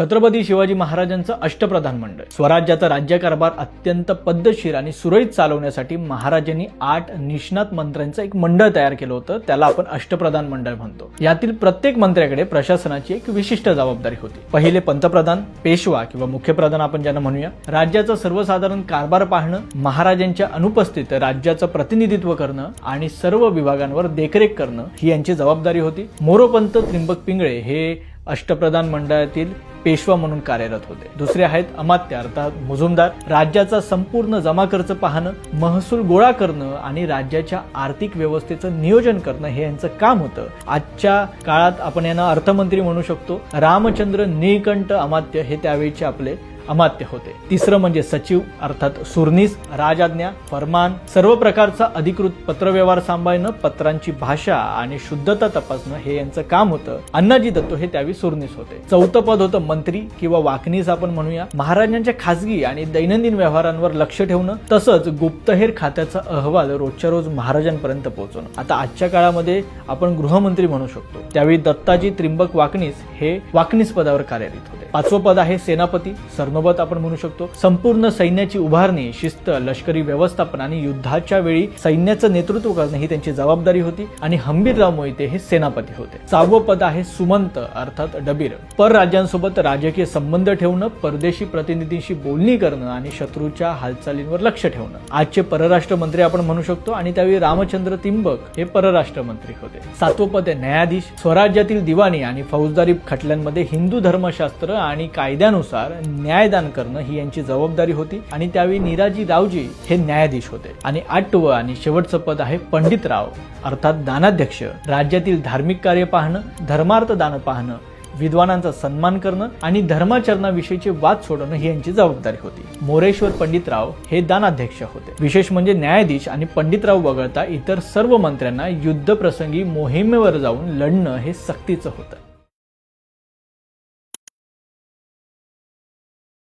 छत्रपती शिवाजी महाराजांचं अष्टप्रधान मंडळ स्वराज्याचा राज्यकारभार अत्यंत पद्धतशीर आणि सुरळीत चालवण्यासाठी महाराजांनी 8 निष्णात मंत्र्यांचं एक मंडळ तयार केलं होतं. त्याला आपण अष्टप्रधान मंडळ म्हणतो. यातील प्रत्येक मंत्र्याकडे प्रशासनाची एक विशिष्ट जबाबदारी होती. पहिले पंतप्रधान, पेशवा किंवा मुख्यप्रधान आपण ज्यांना म्हणूया, राज्याचा सर्वसाधारण कारभार पाहणं, महाराजांच्या अनुपस्थित राज्याचं प्रतिनिधित्व करणं आणि सर्व विभागांवर देखरेख करणं ही यांची जबाबदारी होती. मोरोपंत त्रिंबक पिंगळे हे अष्टप्रधान मंडळातील पेशवा म्हणून कार्यरत होते. दुसरे आहेत अमात्य अर्थात मुजुमदार. राज्याचा संपूर्ण जमा खर्च पाहणं, महसूल गोळा करणं आणि राज्याच्या आर्थिक व्यवस्थेचं नियोजन करणं हे यांचं काम होतं. आजच्या काळात आपण यांना अर्थमंत्री म्हणू शकतो. रामचंद्र नीळकंठ अमात्य हे त्यावेळीचे आपले अमात्य होते. तिसरं म्हणजे सचिव अर्थात सुरनीस, राजआज्ञा, फरमान, सर्व प्रकारचा अधिकृत पत्रव्यवहार सांभाळणं, पत्रांची भाषा आणि शुद्धता तपासणं हे यांचं काम होतं. अण्णाजी दत्तो हे त्यावेळी सुरनीस होते. चौथं पद होतं मंत्री किंवा वाकनीस आपण म्हणूया. महाराजांच्या खासगी आणि दैनंदिन व्यवहारांवर लक्ष ठेवणं, तसंच गुप्तहेर खात्याचा अहवाल रोजच्या रोज महाराजांपर्यंत पोहोचवणं. आता आजच्या काळामध्ये आपण गृहमंत्री म्हणू शकतो. त्यावेळी दत्ताजी त्रिंबक वाकनीस हे वाकनीस पदावर कार्यरत होते. 5वं पद आहे सेनापती, सरनोबत आपण म्हणू शकतो. संपूर्ण सैन्याची उभारणी, शिस्त, लष्करी व्यवस्थापन आणि युद्धाच्या वेळी सैन्याचं नेतृत्व करणं ही त्यांची जबाबदारी होती. आणि हंबीरराव मोहिते हे सेनापती होते. 6वं पद आहे सुमंत अर्थात डबीर. परराज्यांसोबत राजकीय संबंध ठेवणं, परदेशी प्रतिनिधींशी बोलणी करणं आणि शत्रूच्या हालचालींवर लक्ष ठेवणं. आजचे परराष्ट्र मंत्री आपण म्हणू शकतो आणि त्यावेळी रामचंद्र त्रिंबक हे परराष्ट्र मंत्री होते. 7वं पद आहे न्यायाधीश. स्वराज्यातील दिवाणी आणि फौजदारी खटल्यांमध्ये हिंदू धर्मशास्त्र आणि कायद्यानुसार न्यायदान करणं ही यांची जबाबदारी होती. आणि त्यावेळी निराजी रावजी हे न्यायाधीश होते. आणि 8वं आणि शेवटचं पद आहे पंडितराव अर्थात दानाध्यक्ष. राज्यातील धार्मिक कार्य पाहणं, धर्मार्थ दान पाहणं, विद्वानांचा सन्मान करणं आणि धर्माचरणाविषयीचे वाद सोडवणं ही यांची जबाबदारी होती. मोरेश्वर पंडितराव हे दानाध्यक्ष होते. विशेष म्हणजे न्यायाधीश आणि पंडितराव वगळता इतर सर्व मंत्र्यांना युद्धप्रसंगी मोहिमेवर जाऊन लढणं हे सक्तीचं होतं.